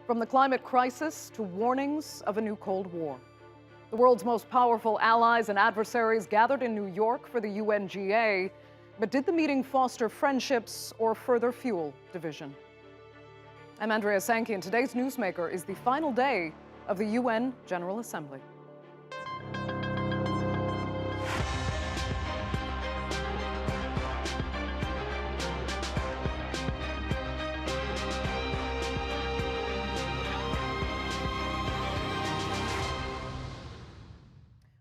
From the climate crisis to warnings of a new Cold War. The world's most powerful allies and adversaries gathered in New York for the UNGA, but did the meeting foster friendships or further fuel division? I'm Andrea Sankey, and today's Newsmaker is the final day of the UN General Assembly.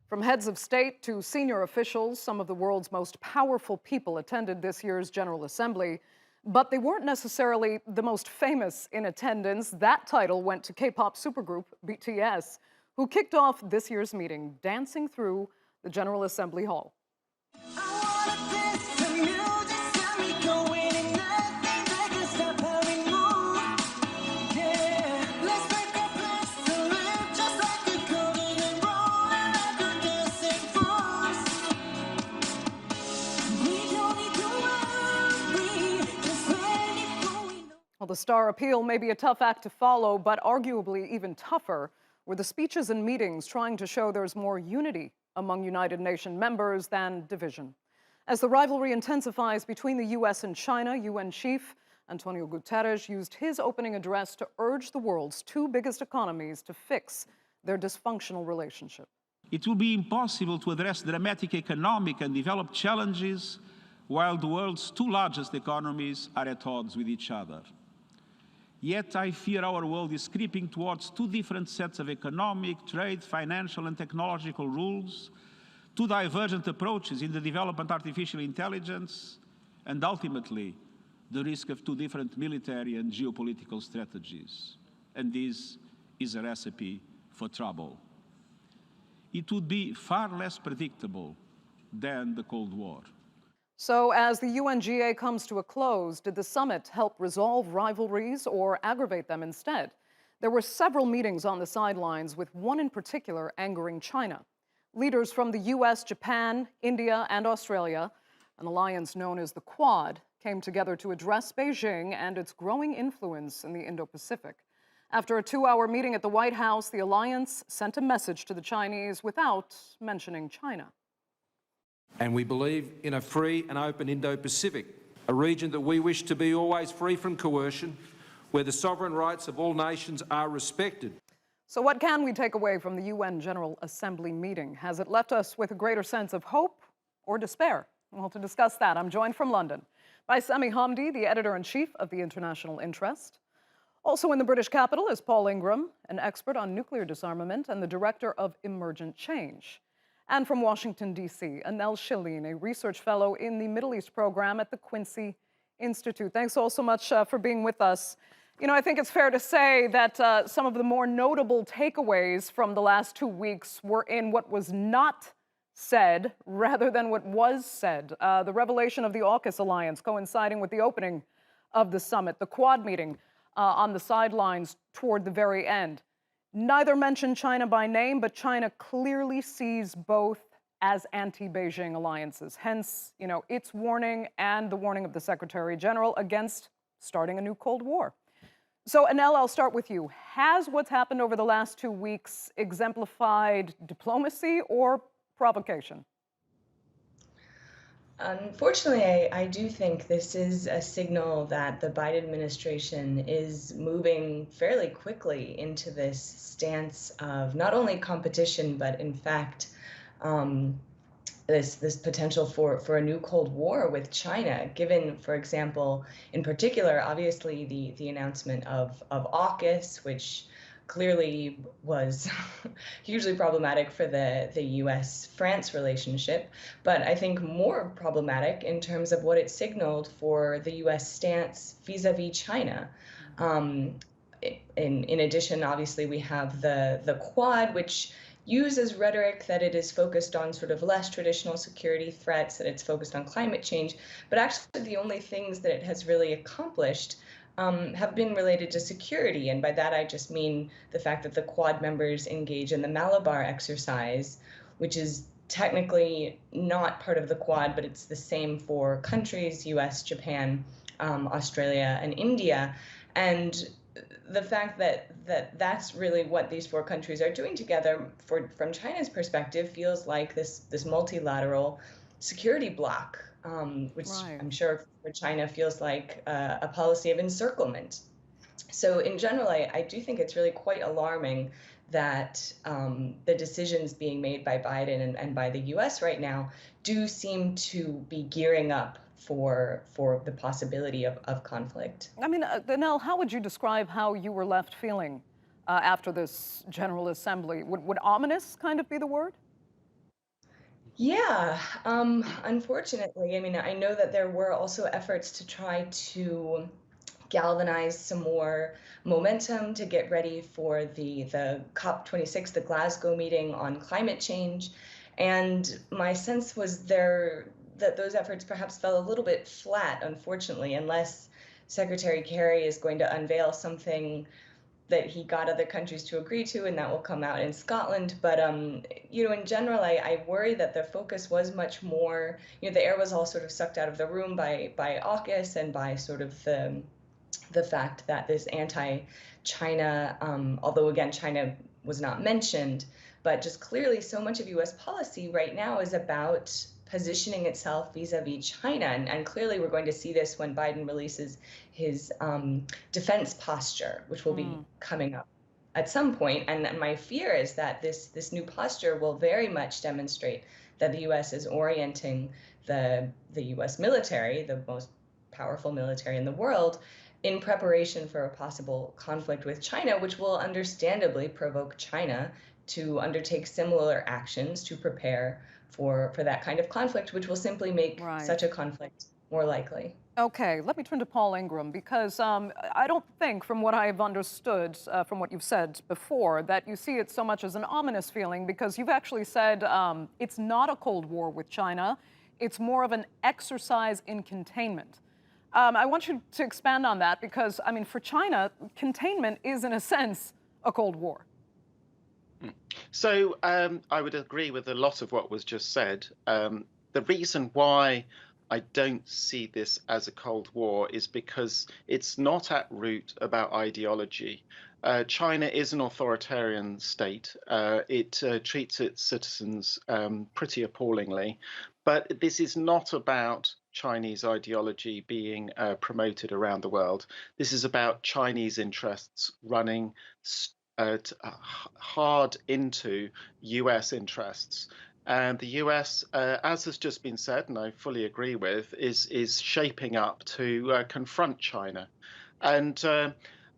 From heads of state to senior officials, some of the world's most powerful people attended this year's General Assembly, but they weren't necessarily the most famous in attendance. That title went to K-pop supergroup BTS, who kicked off this year's meeting dancing through the General Assembly Hall. Well, the star appeal may be a tough act to follow, but arguably even tougher were the speeches and meetings trying to show there's more unity among United Nations members than division. As the rivalry intensifies between the U.S. and China, UN Chief Antonio Guterres used his opening address to urge the world's two biggest economies to fix their dysfunctional relationship. It will be impossible to address dramatic economic and development challenges while the world's two largest economies are at odds with each other. Yet I fear our world is creeping towards two different sets of economic, trade, financial, and technological rules, two divergent approaches in the development of artificial intelligence, and ultimately, the risk of two different military and geopolitical strategies. And this is a recipe for trouble. It would be far less predictable than the Cold War. So as the UNGA comes to a close, did the summit help resolve rivalries or aggravate them instead? There were several meetings on the sidelines, with one in particular angering China. Leaders from the US, Japan, India, and Australia, an alliance known as the Quad, came together to address Beijing and its growing influence in the Indo-Pacific. After a 2-hour meeting at the White House, the alliance sent a message to the Chinese without mentioning China. And we believe in a free and open Indo-Pacific, a region that we wish to be always free from coercion, where the sovereign rights of all nations are respected. So what can we take away from the UN General Assembly meeting? Has it left us with a greater sense of hope or despair? Well, to discuss that, I'm joined from London by Sami Hamdi, the editor-in-chief of the International Interest. Also in the British capital is Paul Ingram, an expert on nuclear disarmament and the Director of Emergent Change. And from Washington, D.C., Annelle Sheline, a research fellow in the Middle East program at the Quincy Institute. Thanks all so much for being with us. You know, I think it's fair to say that some of the more notable takeaways from the last 2 weeks were in what was not said rather than what was said. The revelation of the AUKUS alliance coinciding with the opening of the summit, the Quad meeting on the sidelines toward the very end. Neither mentioned China by name, but China clearly sees both as anti-Beijing alliances. Hence, you know, its warning and the warning of the Secretary General against starting a new Cold War. So, Annelle, I'll start with you. Has what's happened over the last 2 weeks exemplified diplomacy or provocation? Unfortunately, I do think this is a signal that the Biden administration is moving fairly quickly into this stance of not only competition, but in fact, this potential for a new Cold War with China, given, for example, in particular, obviously the announcement of AUKUS, which clearly was hugely problematic for the US-France relationship, but I think more problematic in terms of what it signaled for the US stance vis-a-vis China. In addition, obviously, we have the Quad, which uses rhetoric that it is focused on sort of less traditional security threats, that it's focused on climate change, but actually the only things that it has really accomplished have been related to security. And by that, I just mean the fact that the Quad members engage in the Malabar exercise, which is technically not part of the Quad, but it's the same for countries, US, Japan, Australia, and India. And the fact that's really what these four countries are doing together, from China's perspective, feels like this multilateral security bloc, which Right. I'm sure for China feels like a policy of encirclement. So in general, I do think it's really quite alarming that the decisions being made by Biden and by the U.S. right now do seem to be gearing up for the possibility of conflict. I mean, Annelle, how would you describe how you were left feeling after this General Assembly? Would ominous kind of be the word? Yeah, unfortunately, I mean, I know that there were also efforts to try to galvanize some more momentum to get ready for the COP26, the Glasgow meeting on climate change. And my sense was that those efforts perhaps fell a little bit flat, unfortunately, unless Secretary Kerry is going to unveil something that he got other countries to agree to, and that will come out in Scotland. But in general, I worry that the focus was much more, the air was all sort of sucked out of the room by AUKUS and by sort of the fact that this anti-China, although again China was not mentioned, but just clearly so much of U.S. policy right now is about positioning itself vis-a-vis China, and clearly we're going to see this when Biden releases his defense posture, which will be coming up at some point. And my fear is that this new posture will very much demonstrate that the U.S. is orienting the U.S. military, the most powerful military in the world, in preparation for a possible conflict with China, which will understandably provoke China to undertake similar actions to prepare for that kind of conflict, which will simply make such a conflict more likely. Okay, let me turn to Paul Ingram, because I don't think, from what I've understood, from what you've said before, that you see it so much as an ominous feeling, because you've actually said it's not a Cold War with China, it's more of an exercise in containment. I want you to expand on that, because, I mean, for China, containment is, in a sense, a Cold War. So I would agree with a lot of what was just said. The reason why I don't see this as a Cold War is because it's not at root about ideology. China is an authoritarian state. It treats its citizens pretty appallingly. But this is not about Chinese ideology being promoted around the world. This is about Chinese interests running hard into US interests. And the US, as has just been said, and I fully agree with, is shaping up to confront China. And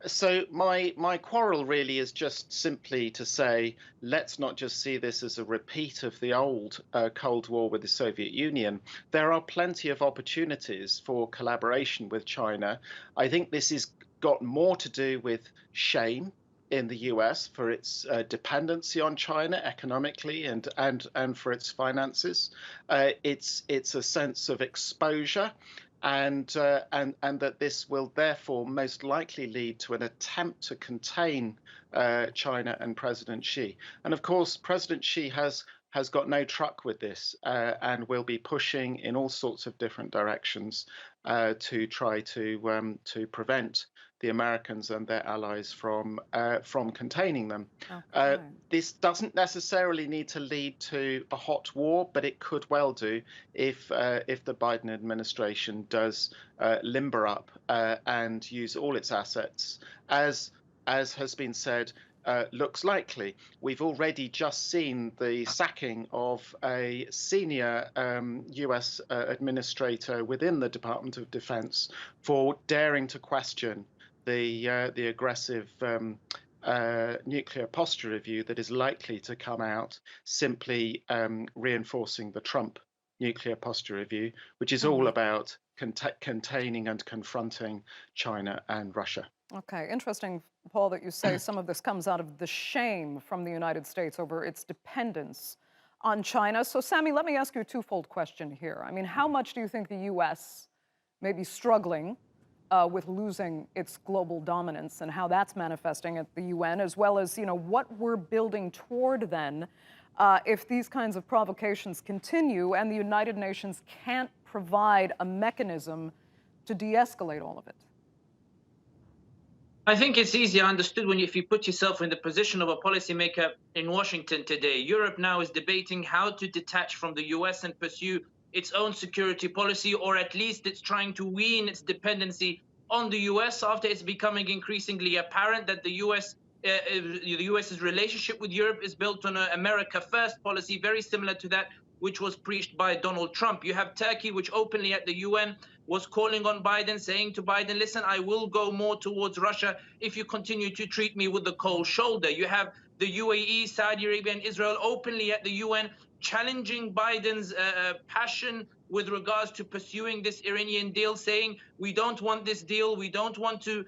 so my quarrel really is just simply to say, let's not just see this as a repeat of the old Cold War with the Soviet Union. There are plenty of opportunities for collaboration with China. I think this has got more to do with shame in the US for its dependency on China economically and for its finances. It's a sense of exposure, and that this will therefore most likely lead to an attempt to contain China and President Xi. And of course, President Xi has got no truck with this, and will be pushing in all sorts of different directions to try to prevent the Americans and their allies from containing them. Okay. This doesn't necessarily need to lead to a hot war, but it could well do if the Biden administration does limber up and use all its assets, as has been said. Looks likely. We've already just seen the sacking of a senior US administrator within the Department of Defense for daring to question the aggressive nuclear posture review that is likely to come out, simply reinforcing the Trump nuclear posture review, which is all about containing and confronting China and Russia. Okay, interesting, Paul, that you say some of this comes out of the shame from the United States over its dependence on China. So, Sami, let me ask you a twofold question here. I mean, how much do you think the U.S. may be struggling with losing its global dominance, and how that's manifesting at the UN, as well as, what we're building toward then if these kinds of provocations continue and the United Nations can't provide a mechanism to de-escalate all of it? I think it's easier understood if you put yourself in the position of a policymaker in Washington today. Europe now is debating how to detach from the US and pursue its own security policy, or at least it's trying to wean its dependency on the US after it's becoming increasingly apparent that the US's relationship with Europe is built on an America First policy, very similar to that which was preached by Donald Trump. You have Turkey, which openly at the UN was calling on Biden, saying to Biden, listen, I will go more towards Russia if you continue to treat me with the cold shoulder. You have the UAE, Saudi Arabia, and Israel openly at the UN challenging Biden's passion with regards to pursuing this Iranian deal, saying we don't want this deal, we don't want to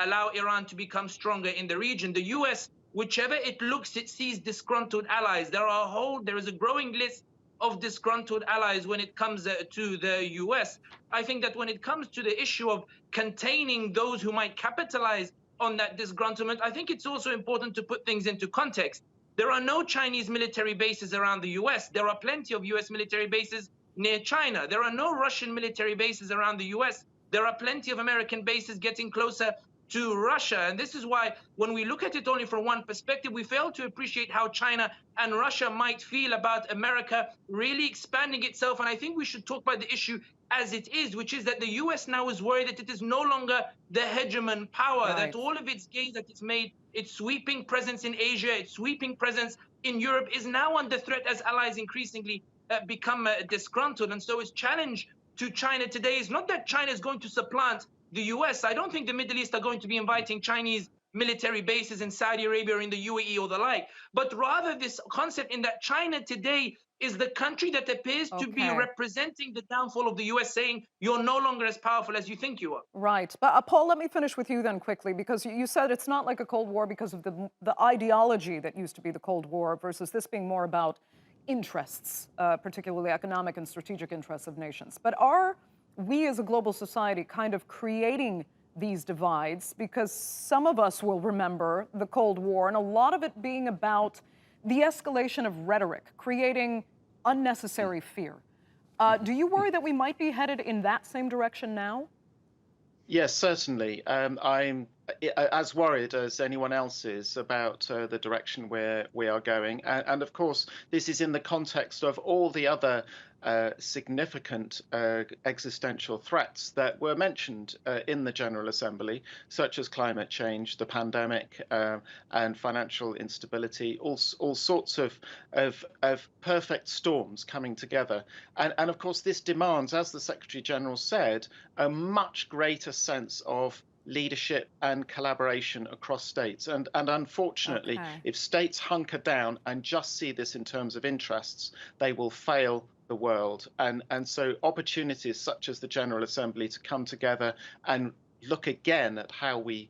allow Iran to become stronger in the region. The US, whichever it looks, it sees disgruntled allies. There is a growing list of disgruntled allies when it comes to the US. I think that when it comes to the issue of containing those who might capitalize on that disgruntlement, I think it's also important to put things into context. There are no Chinese military bases around the US. There are plenty of US military bases near China. There are no Russian military bases around the US. There are plenty of American bases getting closer to Russia. And this is why when we look at it only from one perspective, we fail to appreciate how China and Russia might feel about America really expanding itself. And I think we should talk about the issue as it is, which is that the US now is worried that it is no longer the hegemon power, that all of its gains that it's made, its sweeping presence in Asia, its sweeping presence in Europe is now under threat as allies increasingly become disgruntled. And so its challenge to China today is not that China is going to supplant the US. I don't think the Middle East are going to be inviting Chinese military bases in Saudi Arabia or in the UAE or the like, but rather this concept in that China today is the country that appears to be representing the downfall of the US, saying you're no longer as powerful as you think you are. Right. But Paul, let me finish with you then quickly, because you said it's not like a Cold War because of the ideology that used to be the Cold War versus this being more about interests, particularly economic and strategic interests of nations. But are we as a global society kind of creating these divides? Because some of us will remember the Cold War and a lot of it being about the escalation of rhetoric, creating unnecessary fear. Do you worry that we might be headed in that same direction now? Yes, certainly. I'm as worried as anyone else is about the direction where we are going. And of course, this is in the context of all the other significant existential threats that were mentioned in the General Assembly, such as climate change, the pandemic, and financial instability, all sorts of perfect storms coming together. And of course, this demands, as the Secretary General said, a much greater sense of leadership and collaboration across states. And unfortunately, if states hunker down and just see this in terms of interests, they will fail the world. And so opportunities such as the General Assembly to come together and look again at how we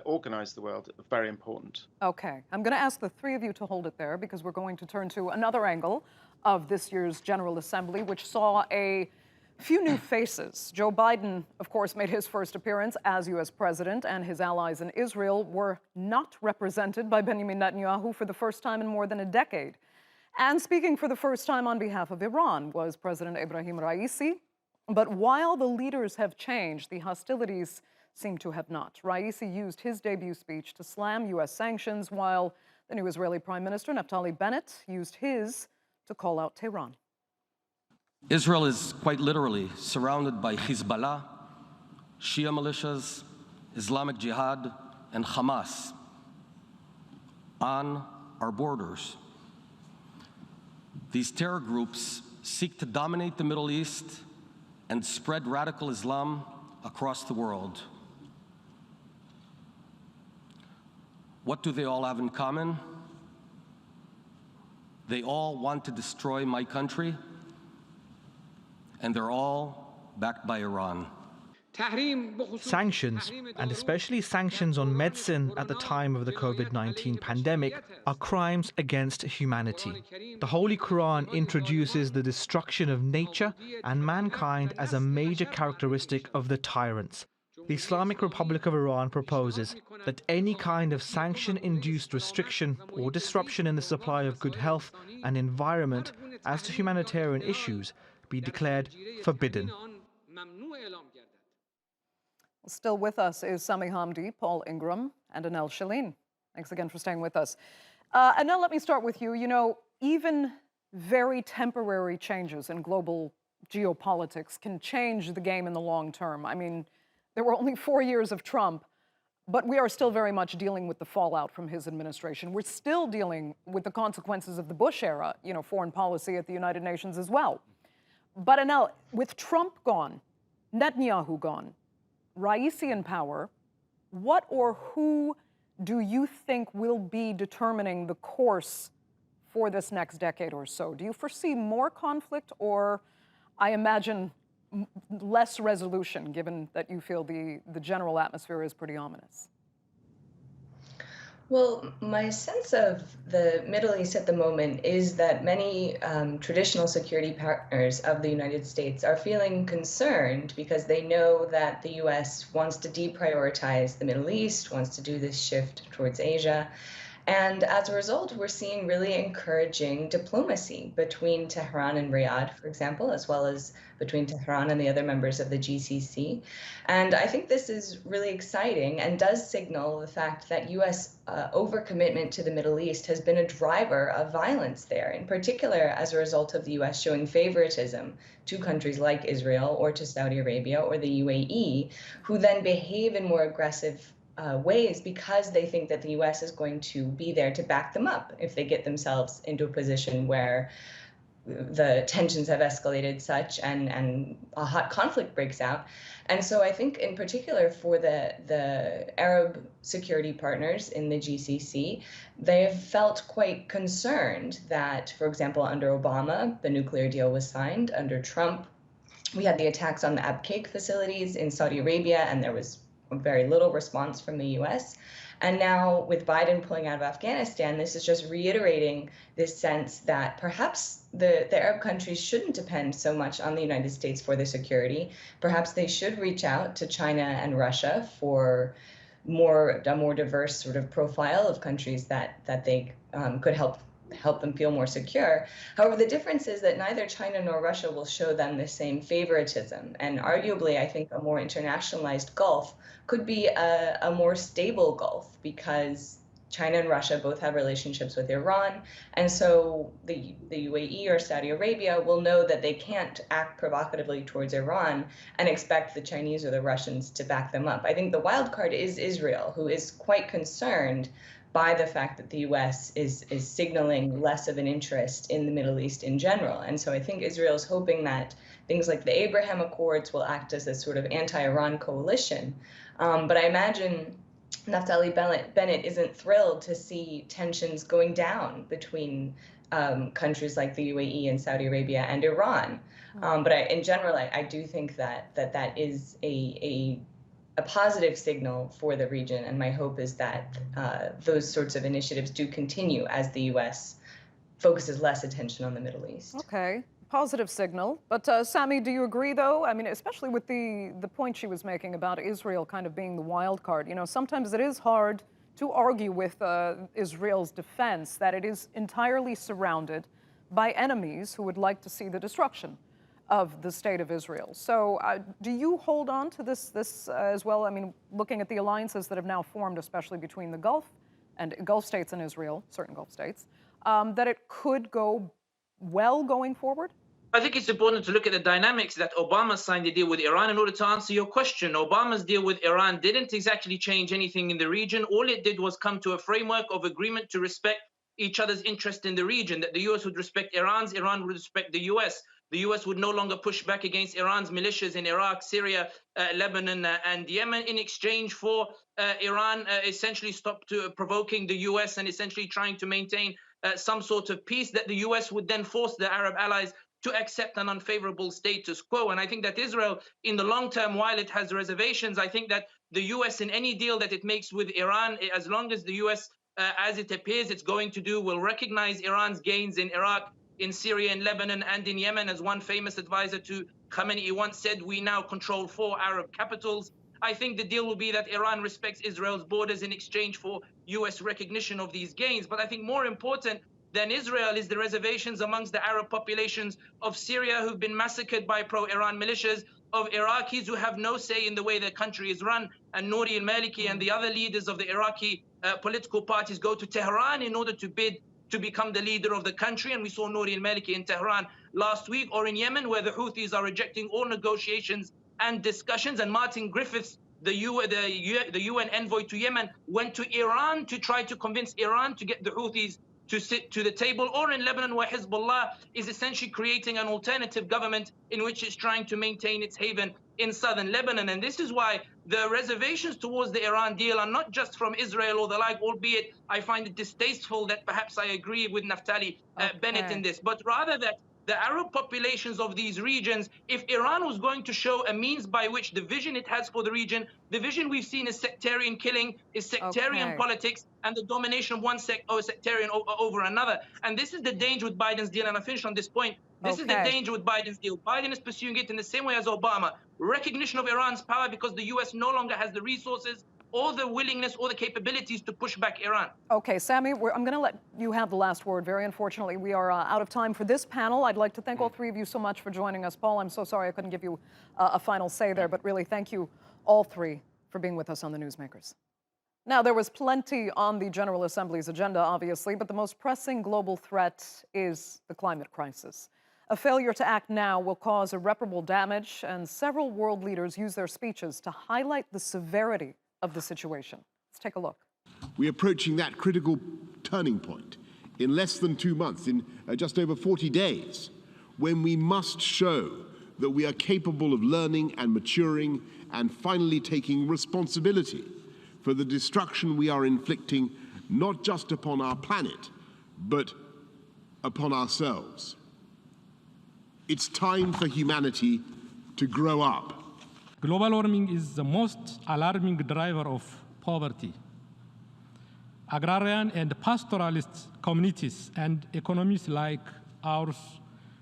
organize the world are very important. Okay, I'm going to ask the three of you to hold it there because we're going to turn to another angle of this year's General Assembly, which saw a few new faces. Joe Biden, of course, made his first appearance as U.S. president, and his allies in Israel were not represented by Benjamin Netanyahu for the first time in more than a decade. And speaking for the first time on behalf of Iran was President Ebrahim Raisi. But while the leaders have changed, the hostilities seem to have not. Raisi used his debut speech to slam U.S. sanctions, while the new Israeli Prime Minister Naftali Bennett used his to call out Tehran. Israel is quite literally surrounded by Hezbollah, Shia militias, Islamic Jihad, and Hamas on our borders. These terror groups seek to dominate the Middle East and spread radical Islam across the world. What do they all have in common? They all want to destroy my country, and they're all backed by Iran. Sanctions, and especially sanctions on medicine at the time of the COVID-19 pandemic, are crimes against humanity. The Holy Quran introduces the destruction of nature and mankind as a major characteristic of the tyrants. The Islamic Republic of Iran proposes that any kind of sanction-induced restriction or disruption in the supply of good health and environment as to humanitarian issues be declared forbidden. Still with us is Sami Hamdi, Paul Ingram, and Annelle Sheline. Thanks again for staying with us. Annelle, let me start with you. You know, even very temporary changes in global geopolitics can change the game in the long term. I mean, there were only 4 years of Trump, but we are still very much dealing with the fallout from his administration. We're still dealing with the consequences of the Bush era, you know, foreign policy at the United Nations as well. But Annelle, with Trump gone, Netanyahu gone, Raisi in power, what or who do you think will be determining the course for this next decade or so? Do you foresee more conflict, or I imagine less resolution, given that you feel the general atmosphere is pretty ominous? Well, my sense of the Middle East at the moment is that many traditional security partners of the United States are feeling concerned because they know that the U.S. wants to deprioritize the Middle East, wants to do this shift towards Asia. And as a result, we're seeing really encouraging diplomacy between Tehran and Riyadh, for example, as well as between Tehran and the other members of the GCC. And I think this is really exciting and does signal the fact that U.S. Overcommitment to the Middle East has been a driver of violence there, in particular as a result of the U.S. showing favoritism to countries like Israel or to Saudi Arabia or the UAE, who then behave in more aggressive ways because they think that the U.S. is going to be there to back them up if they get themselves into a position where the tensions have escalated such and a hot conflict breaks out. And so I think in particular for the Arab security partners in the GCC, they have felt quite concerned that, for example, under Obama, the nuclear deal was signed. Under Trump, we had the attacks on the Abqaiq facilities in Saudi Arabia, and there was very little response from the U.S. And now with Biden pulling out of Afghanistan, this is just reiterating this sense that perhaps the Arab countries shouldn't depend so much on the United States for their security. Perhaps they should reach out to China and Russia for a more diverse sort of profile of countries that they could help them feel more secure. However, the difference is that neither China nor Russia will show them the same favoritism. And arguably, I think a more internationalized Gulf could be a more stable Gulf because China and Russia both have relationships with Iran. And so the UAE or Saudi Arabia will know that they can't act provocatively towards Iran and expect the Chinese or the Russians to back them up. I think the wild card is Israel, who is quite concerned by the fact that the U.S. is signaling less of an interest in the Middle East in general. And so I think Israel is hoping that things like the Abraham Accords will act as a sort of anti-Iran coalition. But I imagine Naftali Bennett isn't thrilled to see tensions going down between countries like the UAE and Saudi Arabia and Iran. But in general, I do think that is a positive signal for the region, and my hope is that those sorts of initiatives do continue as the U.S. focuses less attention on the Middle East. Okay, positive signal. But Sami, do you agree, though? I mean, especially with the point she was making about Israel kind of being the wild card. You know, sometimes it is hard to argue with Israel's defense that it is entirely surrounded by enemies who would like to see the destruction of the state of Israel. So do you hold on to this as well? I mean, looking at the alliances that have now formed, especially between the Gulf states and Israel, certain Gulf states, that it could go well going forward? I think it's important to look at the dynamics that Obama signed a deal with Iran. In order to answer your question, Obama's deal with Iran didn't exactly change anything in the region. All it did was come to a framework of agreement to respect each other's interest in the region, that the U.S. would respect Iran's, Iran would respect the U.S. The U.S. would no longer push back against Iran's militias in Iraq, Syria, Lebanon, and Yemen in exchange for Iran essentially stopped provoking the U.S. and essentially trying to maintain some sort of peace, that the U.S. would then force the Arab allies to accept an unfavorable status quo. And I think that Israel, in the long term, while it has reservations, I think that the U.S. in any deal that it makes with Iran, as long as the U.S., as it appears it's going to do, will recognize Iran's gains in Iraq, in Syria, in Lebanon, and in Yemen. As one famous advisor to Khamenei once said, we now control 4 Arab capitals. I think the deal will be that Iran respects Israel's borders in exchange for U.S. recognition of these gains. But I think more important than Israel is the reservations amongst the Arab populations of Syria who've been massacred by pro-Iran militias, of Iraqis who have no say in the way their country is run. And Nouri al-Maliki and the other leaders of the Iraqi political parties go to Tehran in order to bid to become the leader of the country. And we saw Nouri al-Maliki in Tehran last week, or in Yemen, where the Houthis are rejecting all negotiations and discussions. And Martin Griffiths, the UN envoy to Yemen, went to Iran to try to convince Iran to get the Houthis to sit to the table. Or in Lebanon, where Hezbollah is essentially creating an alternative government in which it's trying to maintain its haven in southern Lebanon. And this is why the reservations towards the Iran deal are not just from Israel or the like, albeit I find it distasteful that perhaps I agree with Naftali Bennett in this, but rather that the Arab populations of these regions, if Iran was going to show a means by which the vision it has for the region, the vision we've seen is sectarian killing, is sectarian politics, and the domination of one sectarian over another. And this is the danger with Biden's deal, and I finish on this point. This is the danger with Biden's deal. Biden is pursuing it in the same way as Obama. Recognition of Iran's power because the US no longer has the resources or the willingness or the capabilities to push back Iran. Okay, Sami, I'm going to let you have the last word. Very unfortunately, we are out of time for this panel. I'd like to thank all three of you so much for joining us. Paul, I'm so sorry I couldn't give you a final say there, but really thank you all three for being with us on the Newsmakers. Now, there was plenty on the General Assembly's agenda, obviously, but the most pressing global threat is the climate crisis. A failure to act now will cause irreparable damage, and several world leaders use their speeches to highlight the severity of the situation. Let's take a look. We're approaching that critical turning point in less than 2 months, in just over 40 days, when we must show that we are capable of learning and maturing and finally taking responsibility for the destruction we are inflicting, not just upon our planet, but upon ourselves. It's time for humanity to grow up. Global warming is the most alarming driver of poverty. Agrarian and pastoralist communities and economies like ours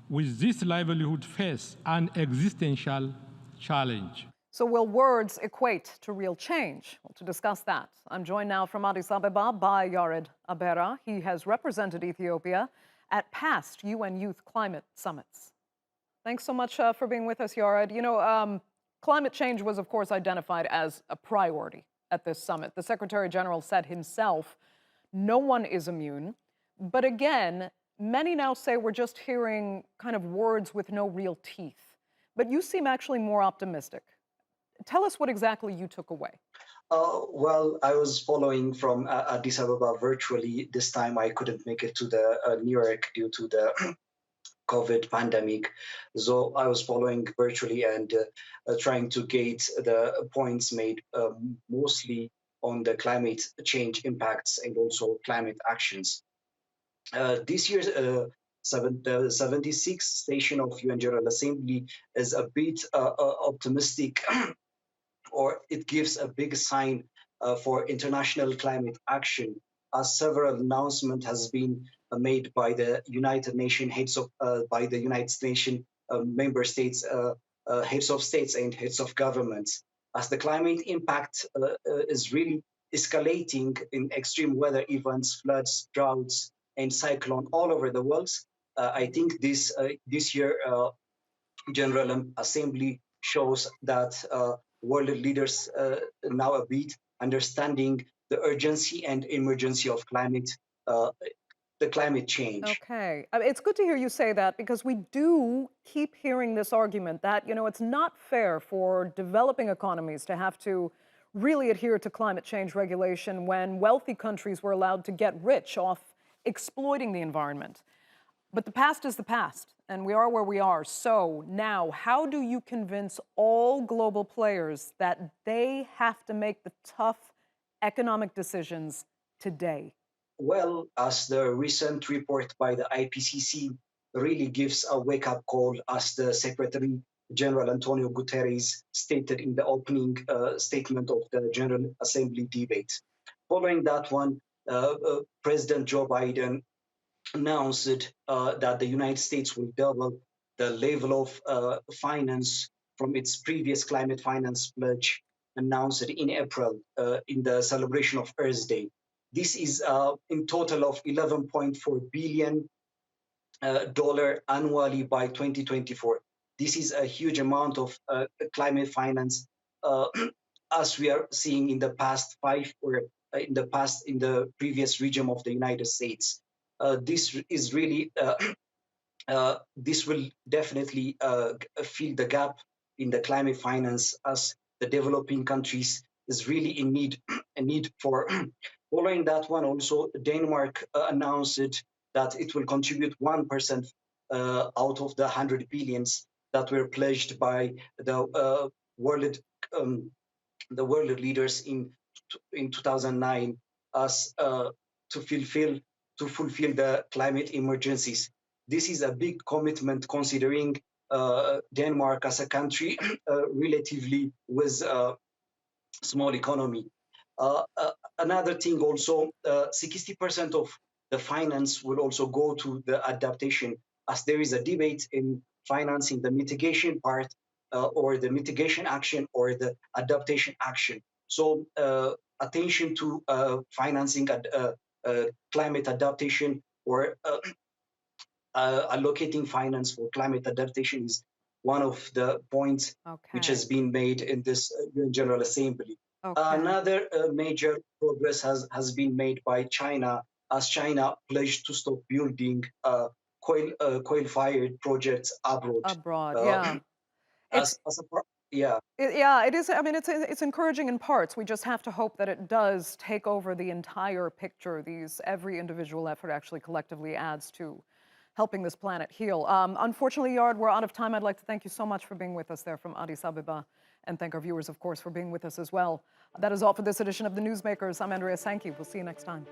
with this livelihood face an existential challenge. So will words equate to real change? Well, to discuss that, I'm joined now from Addis Ababa by Yared Abera. He has represented Ethiopia at past UN Youth Climate Summits. Thanks so much for being with us, Yared. You know, climate change was, of course, identified as a priority at this summit. The Secretary General said himself, no one is immune. But again, many now say we're just hearing kind of words with no real teeth. But you seem actually more optimistic. Tell us what exactly you took away. Well, I was following from Addis Ababa virtually. This time I couldn't make it to the New York due to the COVID pandemic. So I was following virtually and trying to gauge the points made mostly on the climate change impacts and also climate actions. This year's 76th session of UN General Assembly is a bit optimistic, or it gives a big sign for international climate action, as several announcements has been made by the United Nations heads of, by the United Nations member states, heads of states and heads of governments, as the climate impact is really escalating in extreme weather events, floods, droughts, and cyclone all over the world. I think this year General Assembly shows that world leaders now a bit understanding the urgency and emergency of the climate change. Okay, it's good to hear you say that, because we do keep hearing this argument that, you know, it's not fair for developing economies to have to really adhere to climate change regulation when wealthy countries were allowed to get rich off exploiting the environment. But the past is the past, and we are where we are. So now, how do you convince all global players that they have to make the tough economic decisions today? Well, as the recent report by the IPCC really gives a wake-up call, as the Secretary General Antonio Guterres stated in the opening statement of the General Assembly debate. Following that one, President Joe Biden announced that the United States will double the level of finance from its previous climate finance pledge announced in April in the celebration of Earth Day. This is in total of $11.4 billion annually by 2024. this is a huge amount of climate finance, as we are seeing in the past in the previous regime of the United States. This is really this will definitely fill the gap in the climate finance, as the developing countries is really in need for. Following that one, also Denmark announced that it will contribute 1% out of the 100 billions that were pledged by the world leaders in 2009 as to fulfill the climate emergencies. This is a big commitment, considering Denmark as a country relatively with a small economy. Another thing also, 60% of the finance will also go to the adaptation, as there is a debate in financing the mitigation part or the mitigation action or the adaptation action. So attention to financing climate adaptation or allocating finance for climate adaptation is one of the points which has been made in this UN General Assembly. Another major progress has been made by China, as China pledged to stop building coal-fired projects abroad. Yeah. Yeah, it is. I mean, it's encouraging in parts. We just have to hope that it does take over the entire picture. Every individual effort actually collectively adds to helping this planet heal. Unfortunately, Yared, we're out of time. I'd like to thank you so much for being with us there from Addis Ababa, and thank our viewers, of course, for being with us as well. That is all for this edition of The Newsmakers. I'm Andrea Sankey. We'll see you next time.